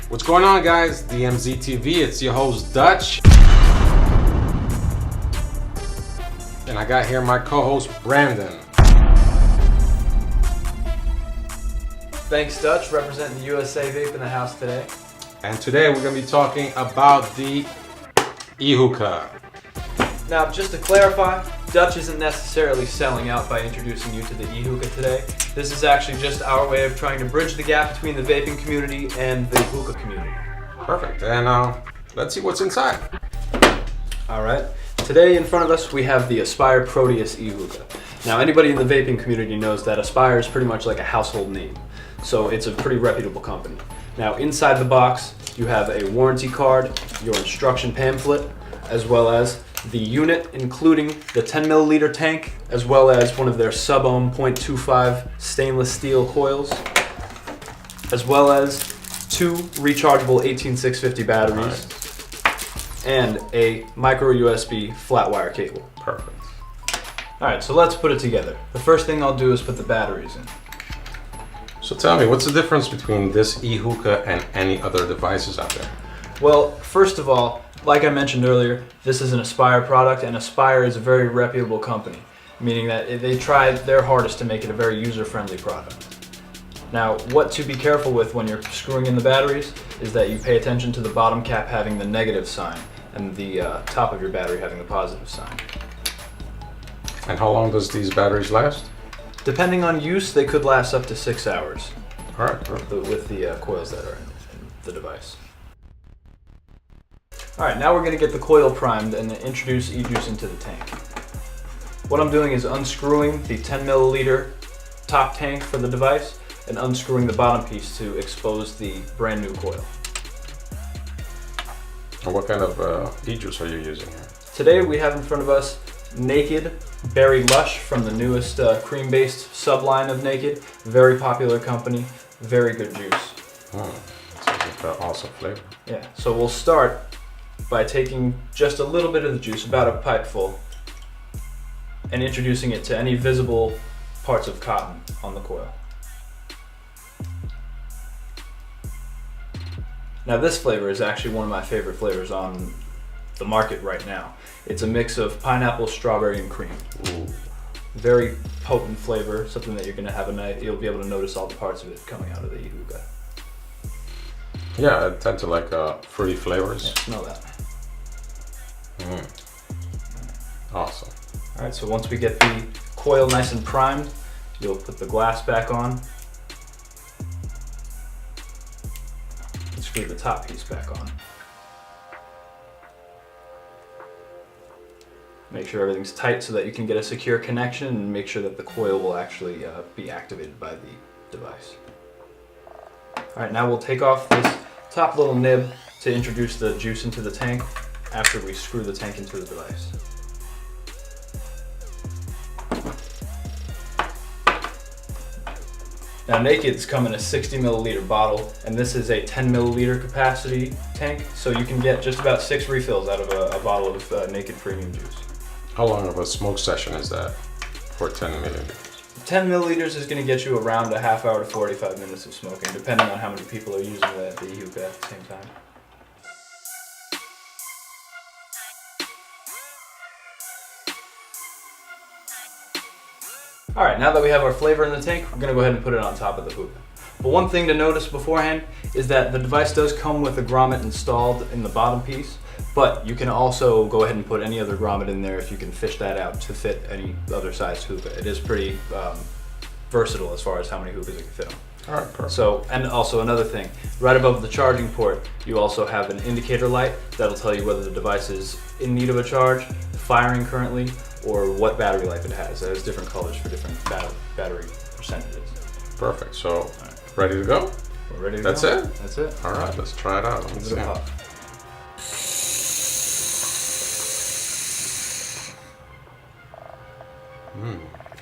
What's going on, guys? DMZ TV, it's your host Dutch. And I got here my co-host Brandon. Thanks, Dutch, representing the USA Vape in the house today. And today we're going to be talking about the e-hookah. Now, just to clarify, Dutch isn't necessarily selling out by introducing you to the e-hookah today. This is actually just our way of trying to bridge the gap between the vaping community and the hookah community. Perfect. And let's see what's inside. All right. Today in front of us we have the Aspire Proteus e-hookah. Now, anybody in the vaping community knows that Aspire is pretty much like a household name. So it's a pretty reputable company. Now, inside the box you have a warranty card, your instruction pamphlet, as well as the unit, including the 10 milliliter tank, as well as one of their sub-ohm 0.25 stainless steel coils, as well as 2 rechargeable 18650 batteries, and a micro USB flat wire cable. Perfect. Alright, so let's put it together. The first thing I'll do is put the batteries in. So tell me, what's the difference between this e-hookah and any other devices out there? Well, first of all, like I mentioned earlier, this is an Aspire product, and Aspire is a very reputable company, meaning that they tried their hardest to make it a very user-friendly product. Now, what to be careful with when you're screwing in the batteries is that you pay attention to the bottom cap having the negative sign and the top of your battery having the positive sign. And how long does these batteries last? Depending on use, they could last up to 6 hours. All right, perfect. With the coils that are in the device. Alright, now we're going to get the coil primed and introduce e-juice into the tank. What I'm doing is unscrewing the 10 milliliter top tank for the device and unscrewing the bottom piece to expose the brand new coil. And what kind of e-juice are you using here? Today we have in front of us Naked Berry Lush from the newest cream-based subline of Naked. Very popular company, very good juice. It's an awesome flavor. Yeah, so we'll start by taking just a little bit of the juice, about a pipe full, and introducing it to any visible parts of cotton on the coil. Now, this flavor is actually one of my favorite flavors on the market right now. It's a mix of pineapple, strawberry, and cream. Ooh. Very potent flavor, something that you're going to have you'll be able to notice all the parts of it coming out of the e-hookah. Yeah, I tend to like fruity flavors. Yeah, smell that. Awesome. Alright, so once we get the coil nice and primed, you'll put the glass back on and screw the top piece back on. Make sure everything's tight so that you can get a secure connection, and make sure that the coil will actually be activated by the device. Alright, now we'll take off this top little nib to introduce the juice into the tank after we screw the tank into the device. Now, Naked's come in a 60 milliliter bottle, and this is a 10 milliliter capacity tank, so you can get just about 6 refills out of a bottle of Naked premium juice. How long of a smoke session is that for 10 milliliters? 10 milliliters is going to get you around a half hour to 45 minutes of smoking, depending on how many people are using the e-hookah at the same time. Alright, now that we have our flavor in the tank, we're going to go ahead and put it on top of the hookah. But one thing to notice beforehand is that the device does come with a grommet installed in the bottom piece, but you can also go ahead and put any other grommet in there if you can fish that out to fit any other sized hookah. It is pretty versatile as far as how many hookahs it can fit on. Alright, perfect. So, and also another thing, right above the charging port, you also have an indicator light that'll tell you whether the device is in need of a charge, firing currently, or what battery life it has. It has different colors for different battery percentages. Perfect. So, ready to go? We're ready to That's go. it? That's it. All right, let's try it out. Give Let's it a see. pop.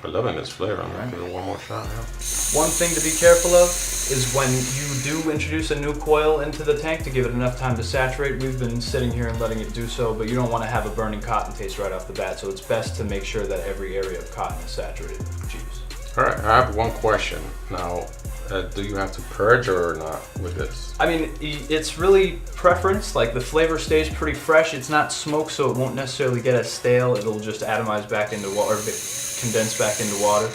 I'm loving this flavor. I'm gonna give it one more shot now. One thing to be careful of is when you do introduce a new coil into the tank to give it enough time to saturate. We've been sitting here and letting it do so, but you don't want to have a burning cotton taste right off the bat, so it's best to make sure that every area of cotton is saturated with juice. All right, I have one question. Now, do you have to purge or not with this? I mean, it's really preference. Like the flavor stays pretty fresh. It's not smoke, so it won't necessarily get as stale. It'll just atomize back into water, condense back into water.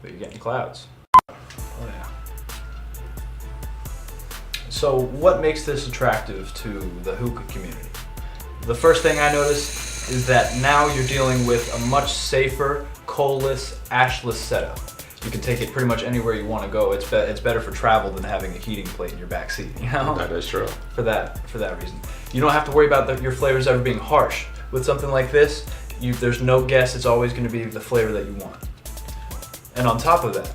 But you're getting clouds. Oh yeah. So what makes this attractive to the hookah community? The first thing I noticed is that now you're dealing with a much safer, coalless, ashless setup. You can take it pretty much anywhere you want to go. It's better for travel than having a heating plate in your back seat, you know? That is true. For that reason. You don't have to worry about your flavors ever being harsh. With something like this, there's no guess. It's always going to be the flavor that you want. And on top of that,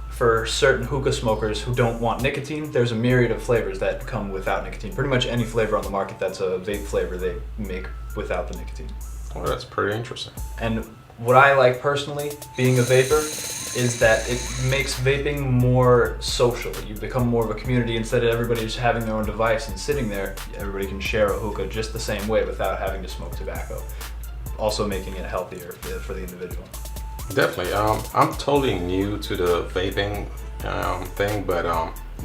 for certain hookah smokers who don't want nicotine, there's a myriad of flavors that come without nicotine. Pretty much any flavor on the market that's a vape flavor they make without the nicotine. Well, that's pretty interesting. And what I like personally, being a vapor, is that it makes vaping more social. You become more of a community. Instead of everybody just having their own device and sitting there, everybody can share a hookah just the same way without having to smoke tobacco. Also making it healthier for the individual. Definitely. I'm totally new to the vaping thing, but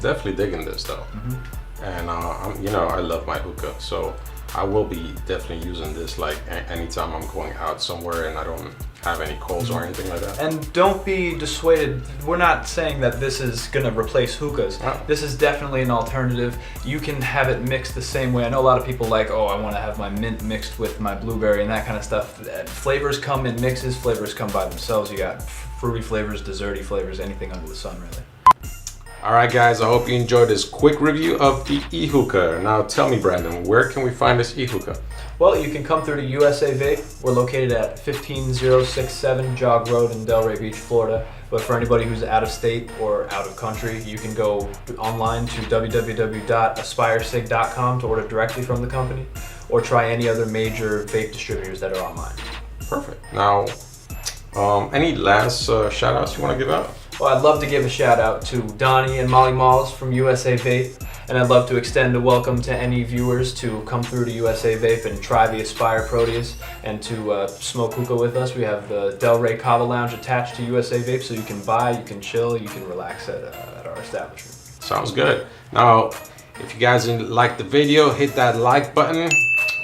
definitely digging this though. Mm-hmm. And I love my hookah, so I will be definitely using this like anytime I'm going out somewhere and I don't have any calls or anything like that. And don't be dissuaded. We're not saying that this is going to replace hookahs. Oh. This is definitely an alternative. You can have it mixed the same way. I know a lot of people like, oh, I want to have my mint mixed with my blueberry and that kind of stuff. Flavors come in mixes. Flavors come by themselves. You got fruity flavors, desserty flavors, anything under the sun, really. All right, guys, I hope you enjoyed this quick review of the e-hookah. Now tell me, Brandon, where can we find this e-hookah? Well, you can come through to USA Vape. We're located at 15067 Jog Road in Delray Beach, Florida. But for anybody who's out of state or out of country, you can go online to www.aspiresig.com to order directly from the company, or try any other major vape distributors that are online. Perfect. Now, any last shout outs you want to give out? Well, I'd love to give a shout out to Donnie and Molly Malls from USA Vape, and I'd love to extend a welcome to any viewers to come through to USA Vape and try the Aspire Proteus and to smoke hookah with us. We have the Delray Kava Lounge attached to USA Vape, so you can buy, you can chill, you can relax at our establishment. Sounds good. Now, if you guys like the video, hit that like button,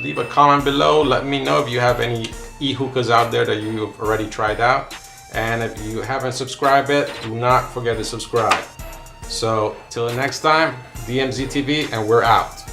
leave a comment below, let me know if you have any e-hookahs out there that you've already tried out. And if you haven't subscribed yet, do not forget to subscribe. So, till the next time, DMZ TV, and we're out.